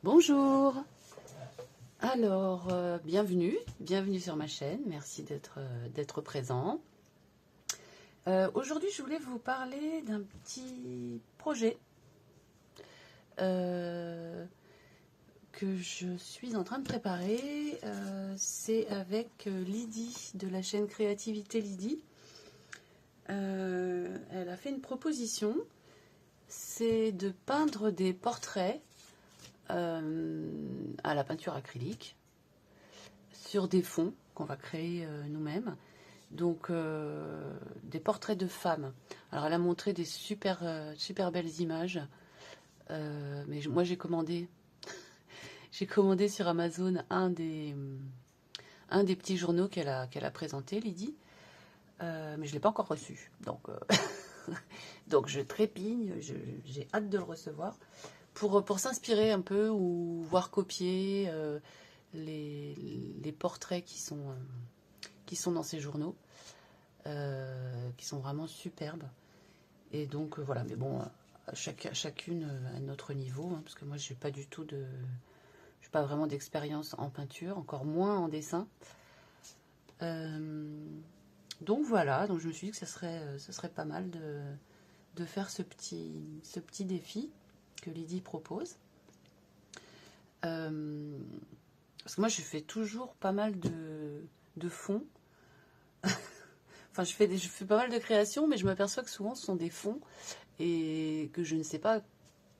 Bonjour. Alors, bienvenue sur ma chaîne. Merci d'être présent. Aujourd'hui, je voulais vous parler d'un petit projet que je suis en train de préparer. C'est avec Lydie de la chaîne Créativité Lydie. Elle a fait une proposition, c'est de peindre des portraits à la peinture acrylique sur des fonds qu'on va créer nous-mêmes. Donc des portraits de femmes. Alors elle a montré des super belles images, mais moi j'ai commandé sur Amazon un des petits journaux qu'elle a présenté, Lydie, mais je l'ai pas encore reçu. Donc je trépigne, j'ai hâte de le recevoir pour s'inspirer un peu ou voir copier les portraits qui sont dans ces journaux, qui sont vraiment superbes. Et donc voilà, mais bon, chacune à notre niveau, hein, parce que moi j'ai pas vraiment d'expérience en peinture, encore moins en dessin. Donc voilà, donc je me suis dit que ce serait pas mal de faire ce petit défi que Lydie propose. Parce que moi je fais toujours pas mal de fonds. Enfin, je fais pas mal de créations, mais je m'aperçois que souvent ce sont des fonds et que je ne sais pas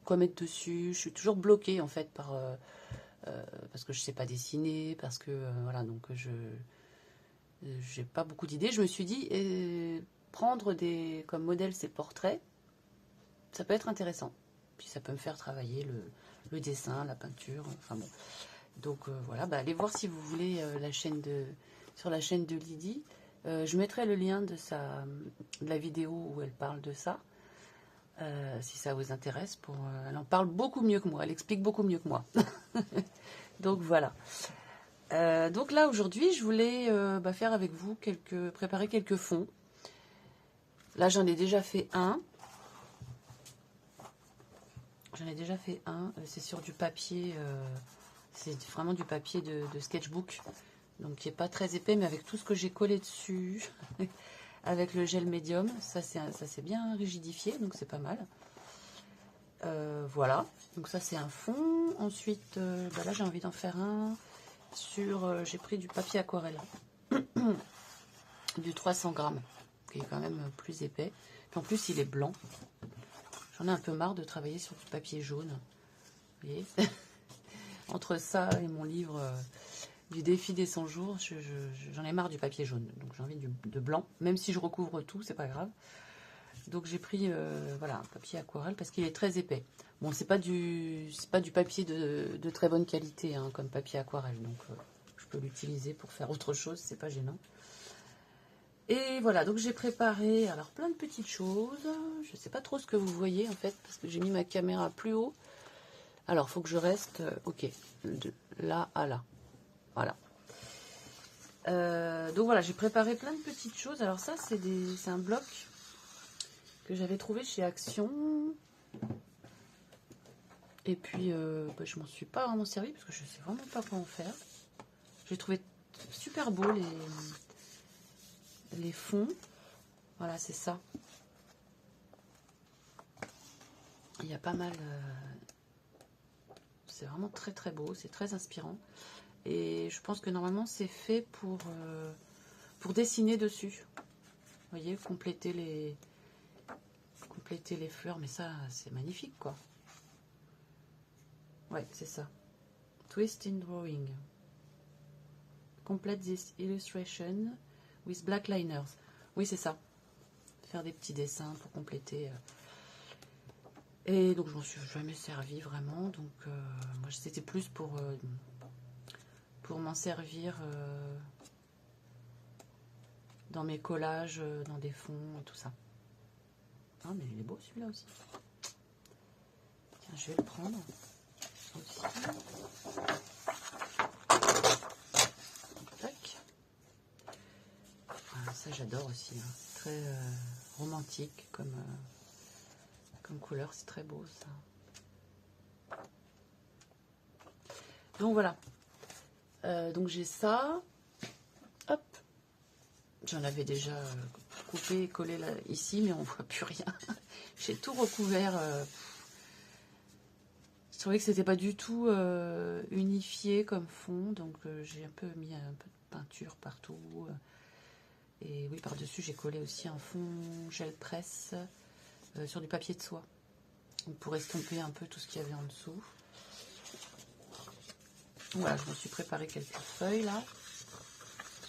quoi mettre dessus. Je suis toujours bloquée en fait parce que je sais pas dessiner, parce que voilà, donc j'ai pas beaucoup d'idées. Je me suis dit prendre comme modèle ces portraits, ça peut être intéressant. Puis ça peut me faire travailler le dessin, la peinture, enfin bon. Donc voilà, allez voir si vous voulez sur la chaîne de Lydie. Je mettrai le lien de la vidéo où elle parle de ça, si ça vous intéresse. Elle en parle beaucoup mieux que moi, elle explique beaucoup mieux que moi. Donc voilà. Donc là aujourd'hui, je voulais faire avec vous préparer quelques fonds. Là j'en ai déjà fait un. C'est sur du papier, c'est vraiment du papier de sketchbook. Donc qui n'est pas très épais, mais avec tout ce que j'ai collé dessus, avec le gel médium, ça s'est bien rigidifié, donc c'est pas mal. Voilà, donc ça c'est un fond. Ensuite, là j'ai envie d'en faire un j'ai pris du papier aquarelle, du 300 grammes, qui est quand même plus épais. Puis en plus il est blanc. J'en ai un peu marre de travailler sur du papier jaune. Vous voyez. Entre ça et mon livre du défi des 100 jours, j'en ai marre du papier jaune. Donc j'ai envie de blanc, même si je recouvre tout, c'est pas grave. Donc j'ai pris voilà, un papier aquarelle parce qu'il est très épais. Bon, c'est pas du papier de très bonne qualité, hein, comme papier aquarelle. Donc je peux l'utiliser pour faire autre chose, c'est pas gênant. Et voilà, donc j'ai préparé alors plein de petites choses. Je sais pas trop ce que vous voyez en fait, parce que j'ai mis ma caméra plus haut. Alors, il faut que je reste, ok, de là à là. Voilà. Donc voilà, j'ai préparé plein de petites choses. Alors ça, c'est un bloc que j'avais trouvé chez Action. Et puis, je m'en suis pas vraiment servi parce que je sais vraiment pas quoi en faire. J'ai trouvé super beau les fonds. Voilà, c'est ça. Il y a pas mal... c'est vraiment très très beau, c'est très inspirant. Et je pense que normalement c'est fait pour dessiner dessus. Vous voyez, compléter les fleurs, mais ça c'est magnifique quoi. Ouais, c'est ça. Twist in drawing. Complete this illustration with black liners. Oui, c'est ça. Faire des petits dessins pour compléter. Et donc je m'en suis jamais servi vraiment. Donc moi c'était plus pour m'en servir dans mes collages, dans des fonds et tout ça. Ah mais il est beau celui-là aussi. Tiens, je vais le prendre aussi. Tac. Ah, ça j'adore aussi. Hein. Très romantique comme couleur, c'est très beau ça. Donc voilà. Donc j'ai ça. Hop. J'en avais déjà coupé et collé là, ici, mais on voit plus rien. J'ai tout recouvert. Je trouvais que c'était pas du tout unifié comme fond, donc j'ai un peu mis un peu de peinture partout. Et oui, par-dessus, j'ai collé aussi un fond gel presse sur du papier de soie. Donc, pour estomper un peu tout ce qu'il y avait en dessous. Voilà, je me suis préparé quelques feuilles là.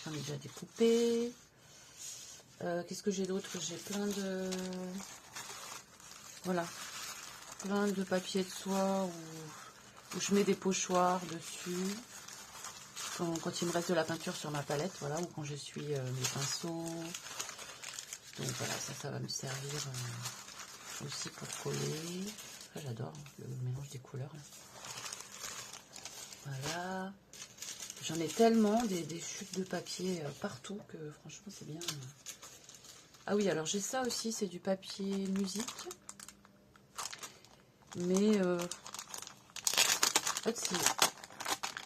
J'en ai déjà découpé. Qu'est-ce que j'ai d'autre? J'ai plein de... Voilà. Plein de papier de soie où je mets des pochoirs dessus. Quand il me reste de la peinture sur ma palette, voilà, ou quand je suis mes pinceaux. Donc voilà, ça va me servir aussi pour coller. Ça, j'adore le mélange des couleurs. Là. Voilà. J'en ai tellement des chutes de papier partout que franchement c'est bien. Ah oui, alors j'ai ça aussi, c'est du papier musique. Mais en fait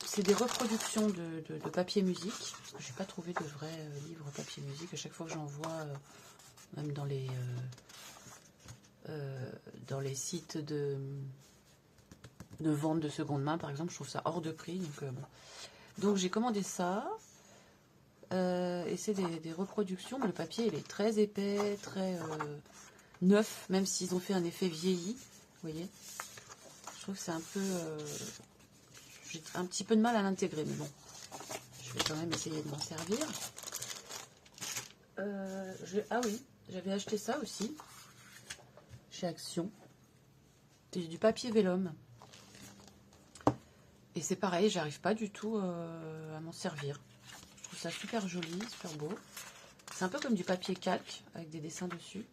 c'est des reproductions de papier musique. Parce que j'ai pas trouvé de vrai livre papier musique. À chaque fois que j'en vois, même dans les sites de vente de seconde main, par exemple, je trouve ça hors de prix. Donc, bon. Donc j'ai commandé ça. Et c'est des reproductions. Mais le papier, il est très épais, très neuf, même s'ils ont fait un effet vieilli. Vous voyez, je trouve que c'est un peu... j'ai un petit peu de mal à l'intégrer, mais bon, je vais quand même essayer de m'en servir. Ah oui, j'avais acheté ça aussi, chez Action. C'est du papier vélum. Et c'est pareil, j'arrive pas du tout à m'en servir. Je trouve ça super joli, super beau. C'est un peu comme du papier calque, avec des dessins dessus.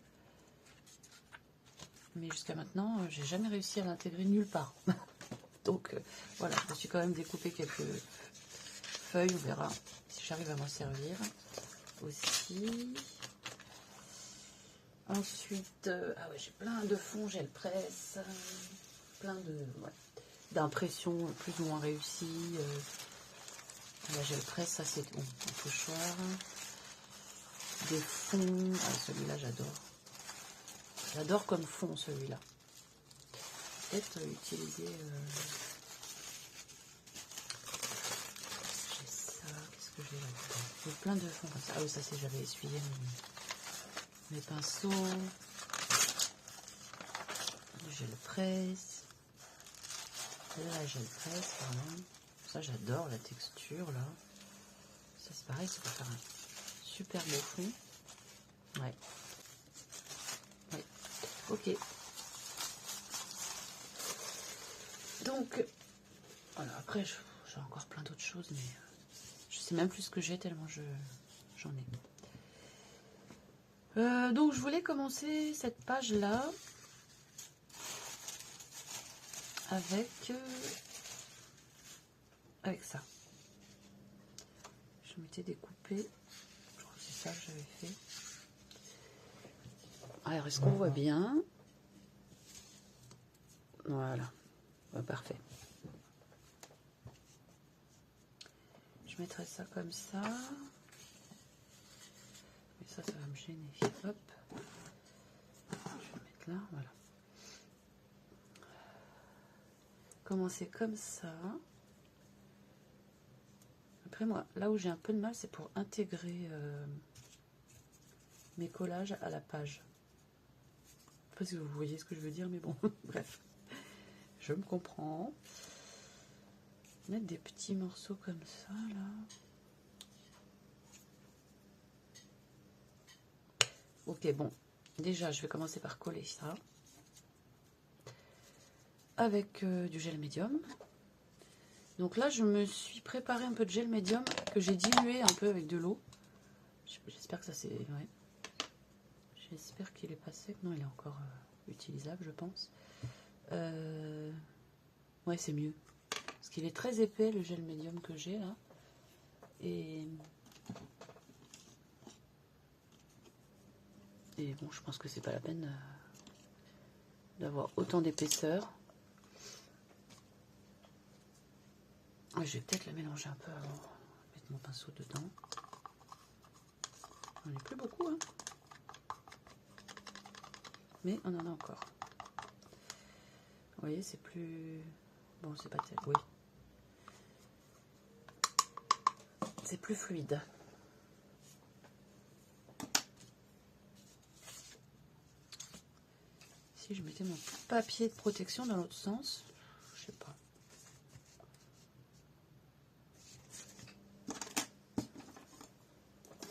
Mais jusqu'à maintenant, j'ai jamais réussi à l'intégrer nulle part. Donc voilà, je me suis quand même découpé quelques feuilles, on verra si j'arrive à m'en servir aussi. Ensuite, ah ouais, j'ai plein de fonds gel presse, plein d'impressions plus ou moins réussies. La gel presse, ça c'est bon, un pochoir. Des fonds, ah, celui-là j'adore. J'adore comme fond celui-là. Peut-être utiliser... j'ai ça, qu'est-ce que j'ai là-dedans? J'ai plein de fonds comme ça. Ah oui, ça c'est, j'avais essuyé mes pinceaux. Du gel presse. Là, la gel presse, vraiment. Ça j'adore la texture là. Ça c'est pareil, c'est pour faire un super beau fond. Ouais. Ouais. Ok. Donc, voilà, après j'ai encore plein d'autres choses, mais je sais même plus ce que j'ai tellement j'en ai. Donc je voulais commencer cette page là avec ça. Je m'étais découpé, je crois que c'est ça que j'avais fait. Alors est-ce qu'on voit bien? Voilà, ouais, parfait. Je mettrai ça comme ça. Mais ça va me gêner. Hop. Je vais mettre là, voilà. Commencer comme ça. Après moi, là où j'ai un peu de mal, c'est pour intégrer mes collages à la page. Je sais pas si vous voyez ce que je veux dire, mais bon, bref. Je me comprends. Mettre des petits morceaux comme ça, là. Ok, bon. Déjà, je vais commencer par coller ça. Avec du gel médium. Donc là, je me suis préparé un peu de gel médium que j'ai dilué un peu avec de l'eau. J'espère que ça c'est... Ouais. J'espère qu'il est pas sec. Non, il est encore utilisable, je pense. Ouais, c'est mieux. Parce qu'il est très épais, le gel médium que j'ai là. Et bon, je pense que c'est pas la peine d'avoir autant d'épaisseur. Ouais, je vais peut-être la mélanger un peu avant. Mettre mon pinceau dedans. On n'est plus beaucoup, hein. Mais on en a encore. Vous voyez, c'est plus... Bon, c'est pas terrible, oui. C'est plus fluide. Si je mettais mon papier de protection dans l'autre sens, je sais pas.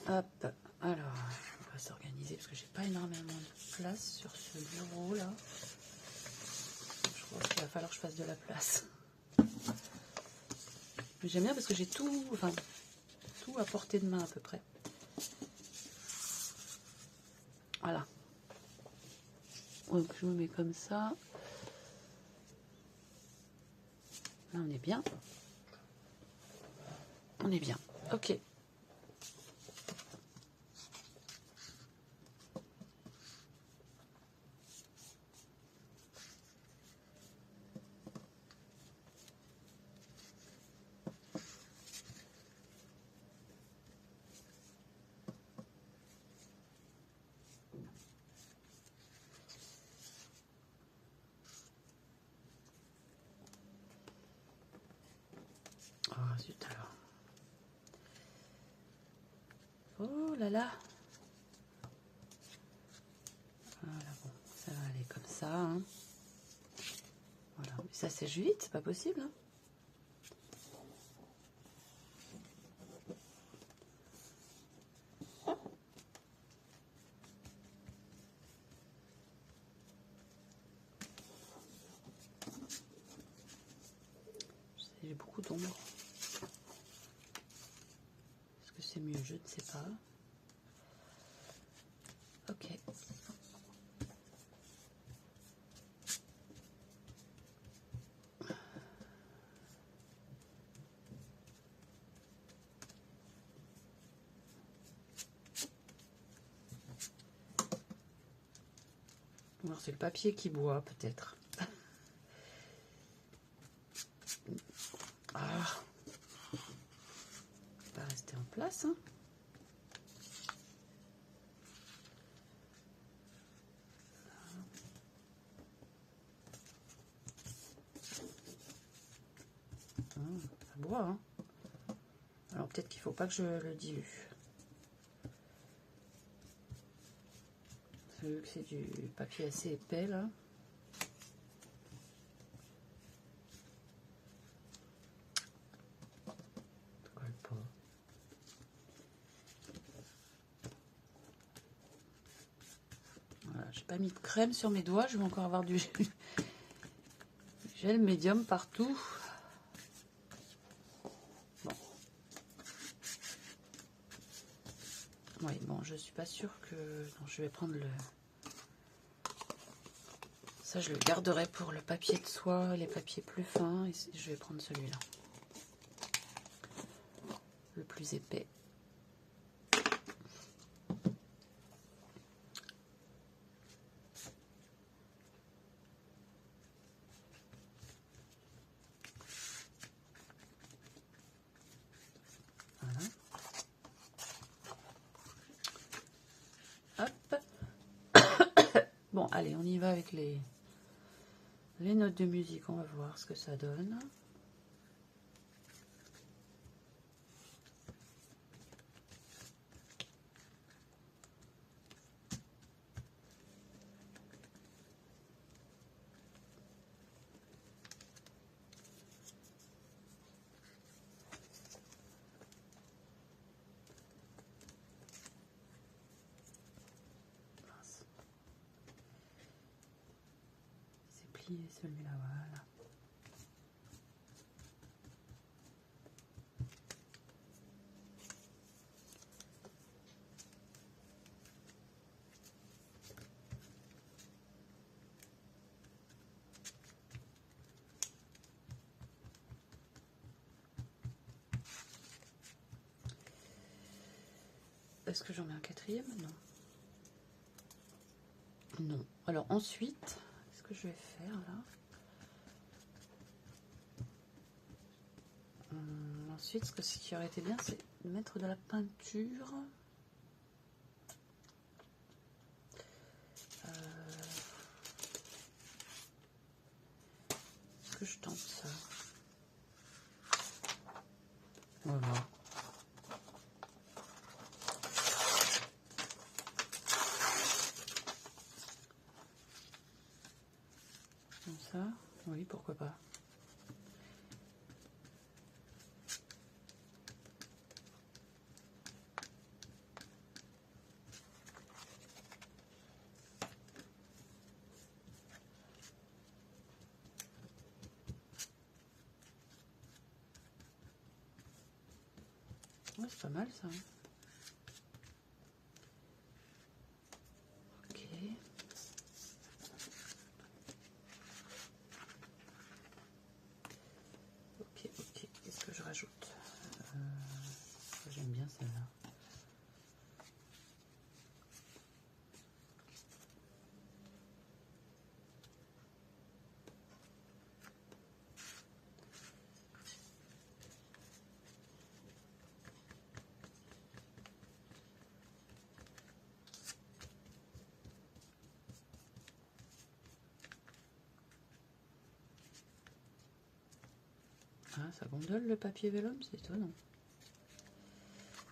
Hop, alors, on va s'organiser parce que j'ai pas énormément de place sur ce bureau là. Je crois qu'il va falloir que je fasse de la place. Mais j'aime bien parce que j'ai tout, enfin, tout à portée de main à peu près. Voilà. Donc je me mets comme ça. Là on est bien. On est bien. Ok. Oh zut alors. Oh là là. Voilà, bon, ça va aller comme ça. Hein. Voilà. Mais ça sèche vite, c'est pas possible. Hein. J'ai beaucoup d'ombre. Est-ce que c'est mieux? Je ne sais pas. Ok. Alors c'est le papier qui boit peut-être. Ah, pas rester en place. Hein. Ça boit. Hein. Alors peut-être qu'il ne faut pas que je le dilue. Vu que c'est du papier assez épais là. Ça colle pas. Voilà, j'ai pas mis de crème sur mes doigts, je vais encore avoir du gel médium partout. Bon. Oui, bon, je suis pas sûre que... Non, je vais prendre le... Ça, je le garderai pour le papier de soie, les papiers plus fins. Et je vais prendre celui-là. Le plus épais. Voilà. Hop. Bon, allez, on y va avec les notes de musique. On va voir ce que ça donne. C'est plié celui-là, voilà. Est-ce que j'en mets un quatrième? Non. Non. Alors ensuite, ce que je vais faire là, ensuite, ce qui aurait été bien, c'est de mettre de la peinture. Est-ce que je tente ça? Voilà. Comme ça, oui, pourquoi pas. Ouais, c'est pas mal ça. Ok. Ok, ok. Qu'est-ce que je rajoute? J'aime bien celle-là. Ah, ça gondole le papier vélum, c'est étonnant.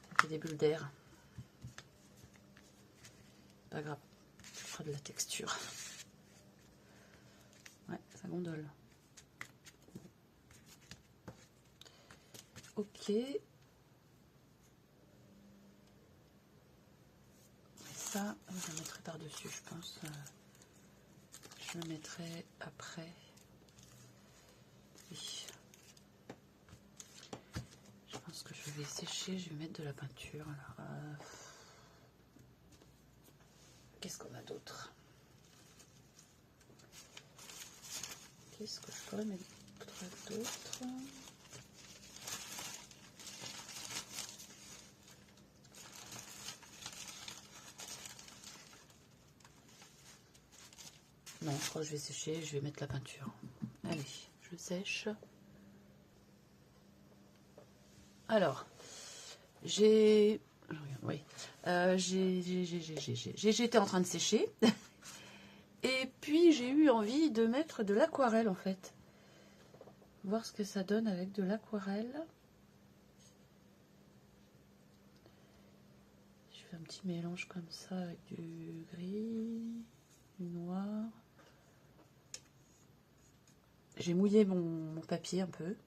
Ça fait des bulles d'air. Pas grave, ça fera de la texture. Ouais, ça gondole. Ok. Ça, je le mettrai par-dessus, je pense. Je le mettrai après. Oui. Je pense que je vais sécher, je vais mettre de la peinture. Qu'est-ce qu'on a d'autre? Qu'est-ce que je pourrais mettre d'autre? Non, je crois que je vais sécher, je vais mettre la peinture. Allez, je sèche. Alors, j'ai... Oui. J'étais en train de sécher. Et puis, j'ai eu envie de mettre de l'aquarelle, en fait. Voir ce que ça donne avec de l'aquarelle. Je fais un petit mélange comme ça avec du gris, du noir. J'ai mouillé mon papier un peu.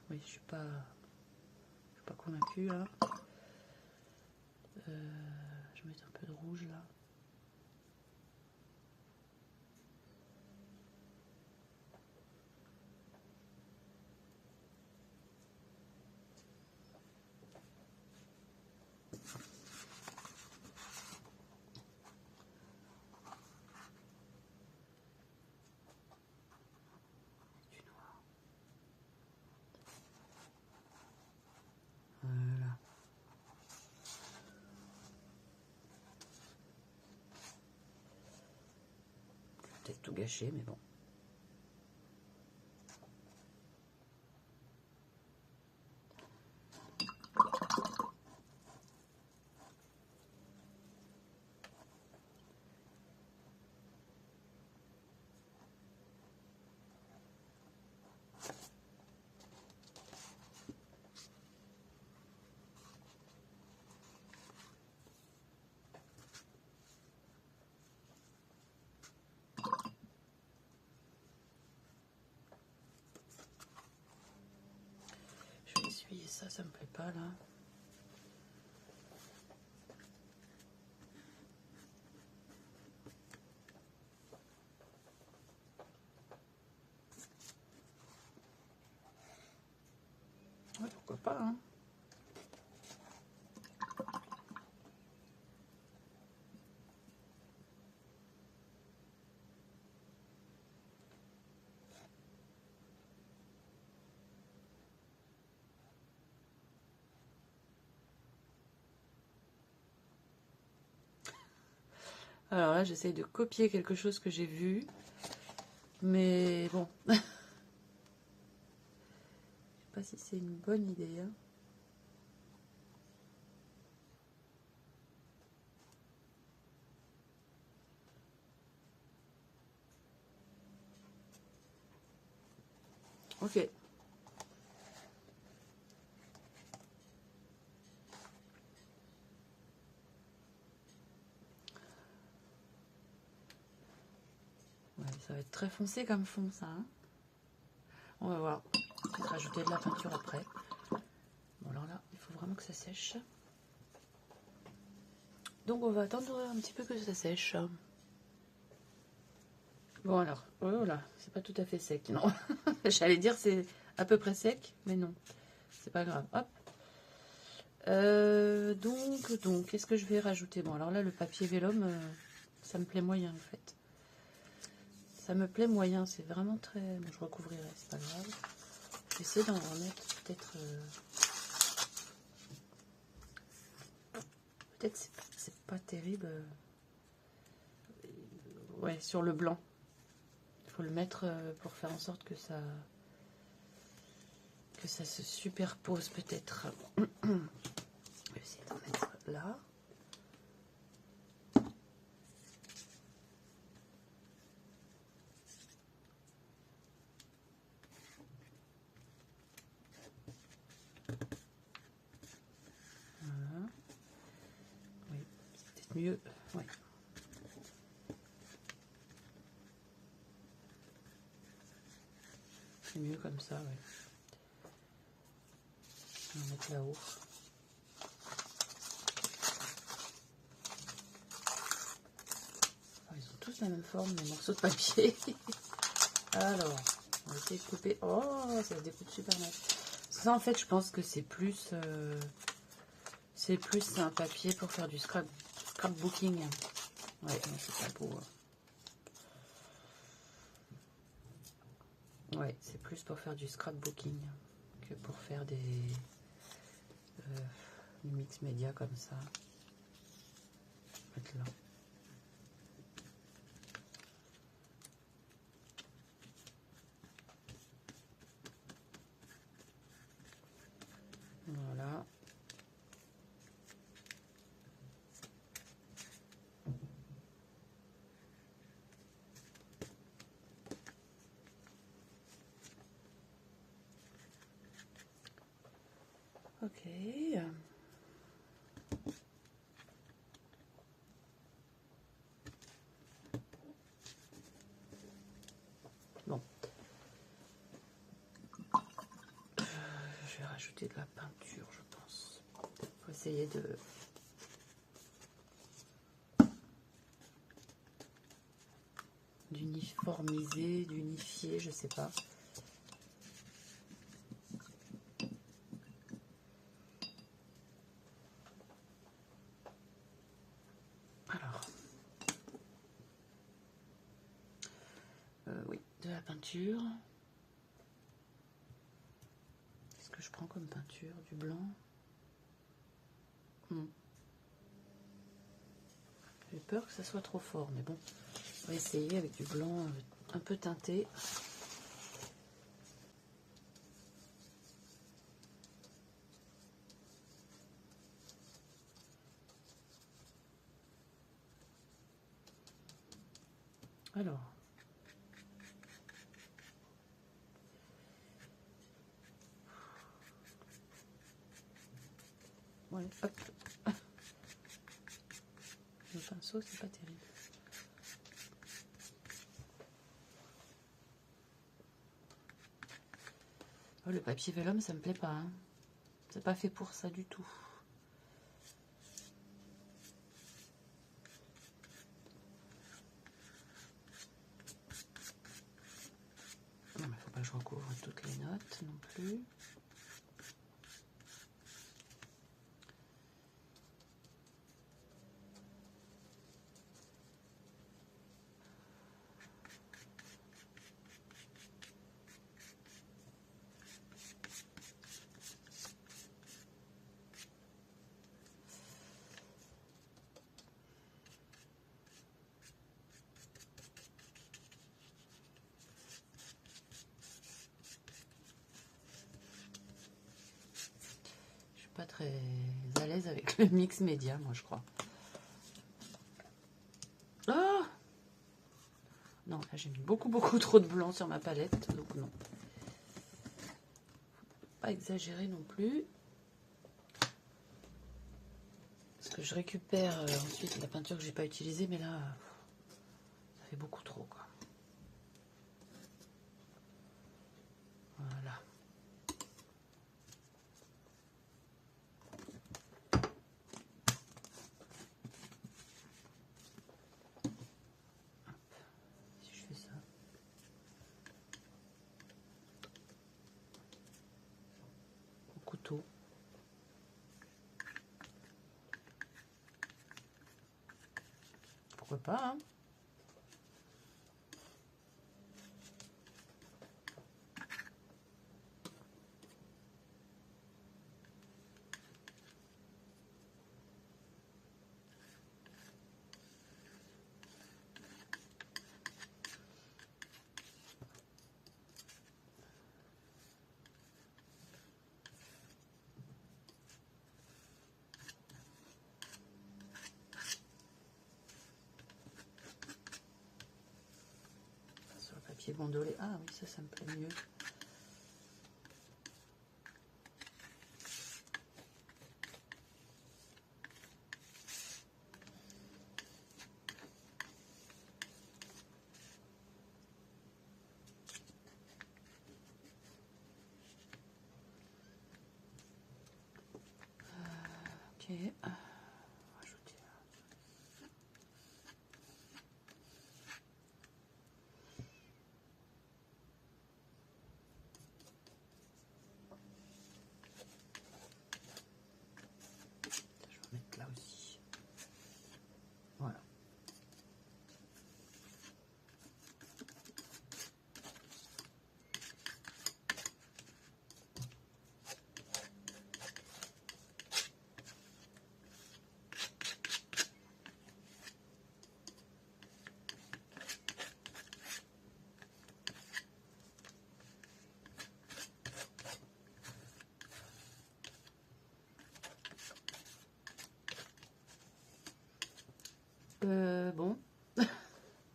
Oui, je suis pas convaincue là. Je vais mettre un peu de rouge là. Du noir. Voilà. Peut-être tout gâché, mais bon. Je vais essuyer ça, ça me plaît pas là. Ouais, pourquoi pas, hein. Alors là, j'essaye de copier quelque chose que j'ai vu. Mais bon. Je sais pas si c'est une bonne idée. Hein. Ok. Ouais, ça va être très foncé comme fond, ça. Hein. On va voir. Je vais rajouter de la peinture après. Bon, alors là, il faut vraiment que ça sèche. Donc, on va attendre un petit peu que ça sèche. Bon, alors, oh là, c'est pas tout à fait sec, non. J'allais dire c'est à peu près sec, mais non. C'est pas grave. Hop. Donc, qu'est-ce que je vais rajouter? Bon, alors là, le papier vélum, ça me plaît moyen, en fait. Ça me plaît moyen, c'est vraiment très... Bon, je recouvrirai, c'est pas grave. Je vais essayer d'en remettre peut-être... Peut-être c'est pas terrible. Ouais, sur le blanc. Il faut le mettre pour faire en sorte que ça se superpose peut-être. Je vais essayer d'en mettre là. Voilà. Oui, c'est peut-être mieux. Ouais. C'est mieux comme ça, ouais. On va mettre là-haut. Ah, ils ont tous la même forme, les morceaux de papier. Alors, on va essayer de couper. Oh, ça se découpe super mal. Ça, en fait, je pense que c'est plus un papier pour faire du scrapbooking. Ouais, non, c'est pas beau. Ouais, c'est plus pour faire du scrapbooking que pour faire du mix média comme ça. Mettre là. Voilà. Ok. Bon. Je vais rajouter de la peinture, je pense. Faut essayer d'uniformiser, d'unifier, je sais pas. Alors. Oui, de la peinture. Qu'est-ce que je prends comme peinture? Du blanc. J'ai peur que ça soit trop fort, mais bon, on va essayer avec du blanc un peu teinté. Alors. Ouais, hop. Le pinceau, c'est pas terrible. Oh, le papier vélum, ça me plaît pas. Hein. C'est pas fait pour ça du tout. Non, mais faut pas que je recouvre toutes les notes non plus. pas très à l'aise avec le mix média, moi, je crois. Oh non, là, j'ai mis beaucoup trop de blanc sur ma palette, donc non. Pas exagérer non plus. Parce que je récupère ensuite la peinture que j'ai pas utilisée, mais là, ça fait beaucoup trop, quoi. Voilà. Si je fais ça. Au couteau. Pourquoi pas, hein? Sur le papier gondolé. Ah oui, ça me plaît mieux. Ok. Rajouter. Je vais mettre là aussi. Voilà. Bon.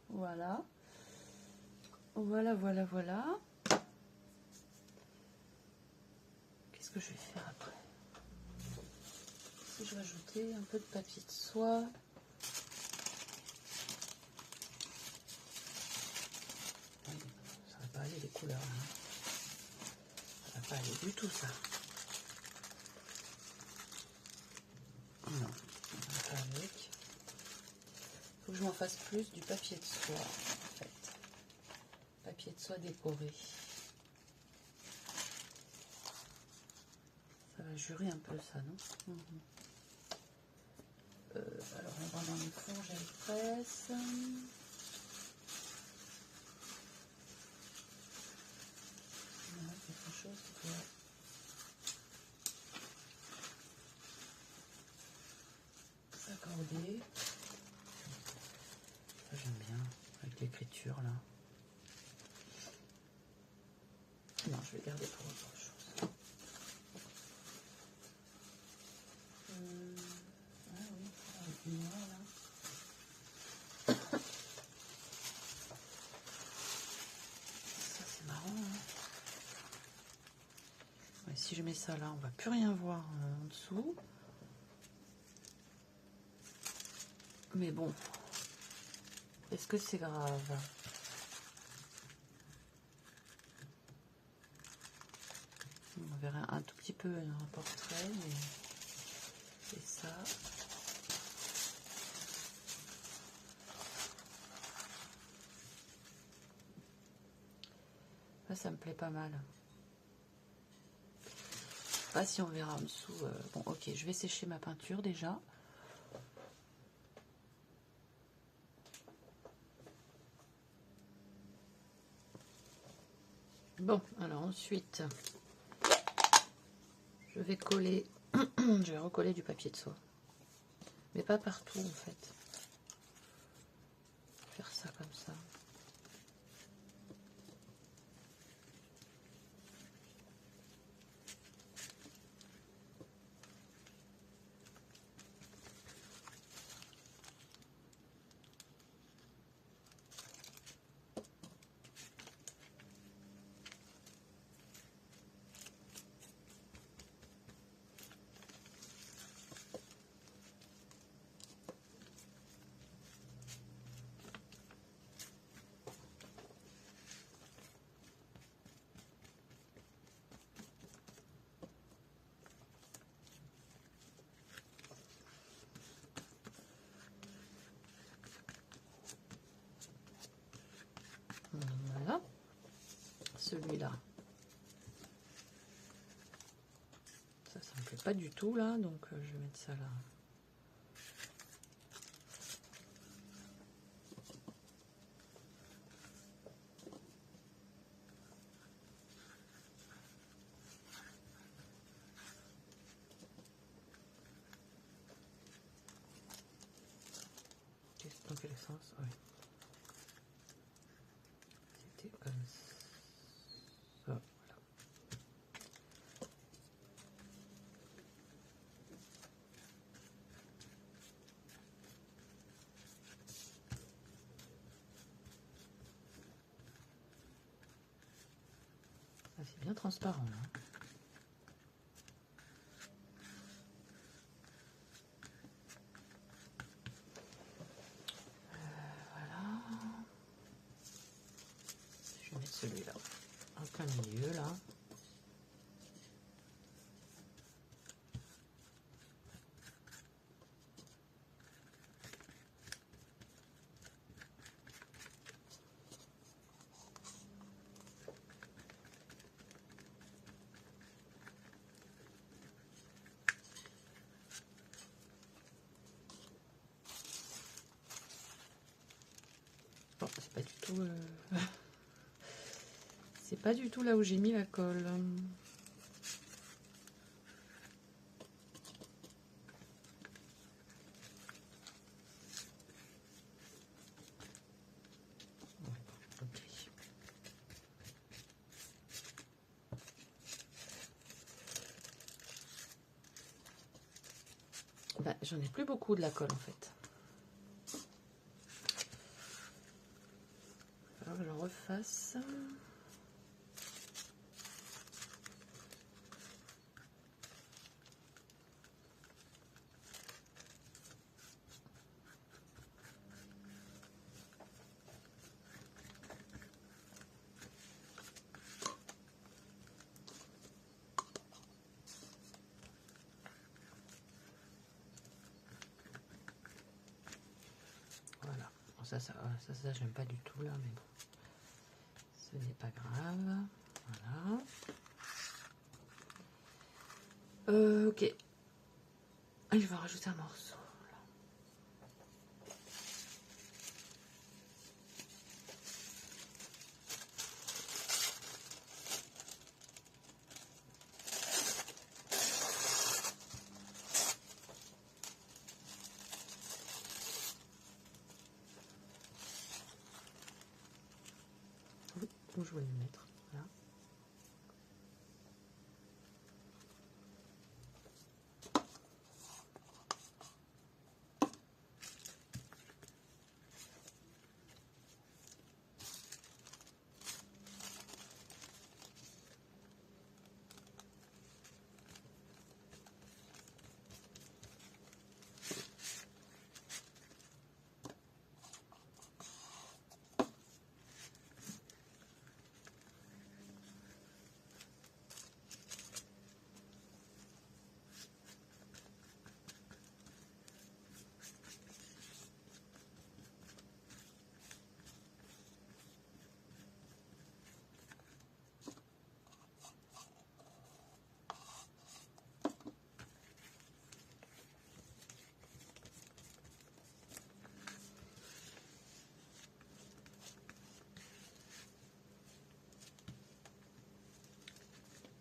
Voilà. Voilà. Qu'est-ce que je vais faire après? Si je vais ajouter un peu de papier de soie. Ça va pas aller les couleurs. Hein. Ça va pas aller du tout ça. Non, on va pas avec. Faut que je m'en fasse plus du papier de soie en fait. Papier de soie décoré. Ça va jurer un peu ça, non? Alors on va dans les fourches à presse. Quelque chose qui doit s'accorder. Ça j'aime bien avec l'écriture là. Non, je vais garder pour autre chose. Ah oui, avec du noir là. Ça c'est marrant. Hein. Ouais, si je mets ça là, on va plus rien voir en dessous. Mais bon, est-ce que c'est grave? On verrait un tout petit peu un portrait, mais c'est ça. Là, ça me plaît pas mal. Je sais pas si on verra en dessous. Bon, ok, je vais sécher ma peinture déjà. Bon, alors ensuite, je vais coller, je vais recoller du papier de soie. Mais pas partout en fait. Faire ça comme ça. celui-là. Ça me plaît pas du tout là, donc je vais mettre ça là. Dans quel sens? Oui. C'était comme ça. Voilà. Ah, c'est bien transparent là. Voilà. Je vais mettre celui-là en plein milieu là. Bon, c'est pas du tout. C'est pas du tout là où j'ai mis la colle. Ok. Bah, j'en ai plus beaucoup de la colle en fait. Alors que j'en refasse. Voilà. Bon, ça j'aime pas du tout là, mais bon. Ce n'est pas grave. Voilà. Ok. Je vais rajouter un morceau. Oui, où je voulais le mettre. Voilà.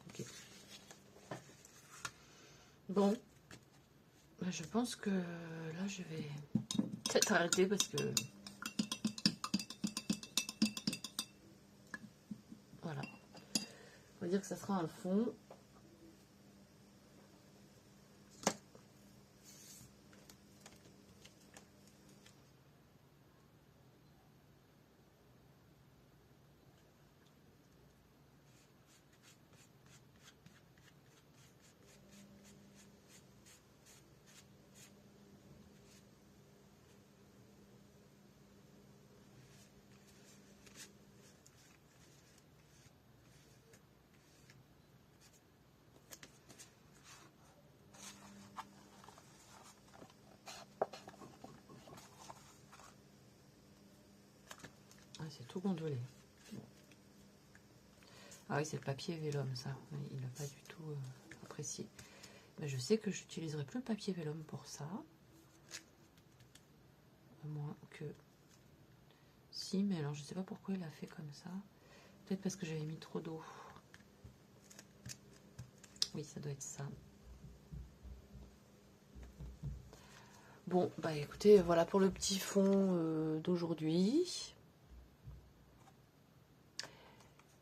Ok. Bon. Bah, je pense que là, je vais peut-être arrêter parce que... Voilà. On va dire que ça sera un fond. Ah, c'est tout gondolé. Ah oui, c'est le papier vélum, ça. Il n'a pas du tout apprécié. Mais je sais que j'utiliserai plus le papier vélum pour ça. À moins que... Si, mais alors je sais pas pourquoi il a fait comme ça. Peut-être parce que j'avais mis trop d'eau. Oui, ça doit être ça. Bon, bah écoutez, voilà pour le petit fond d'aujourd'hui.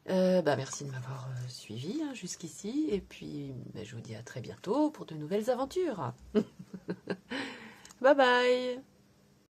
Bah merci de m'avoir suivi jusqu'ici. Et puis, bah, je vous dis à très bientôt pour de nouvelles aventures. Bye bye!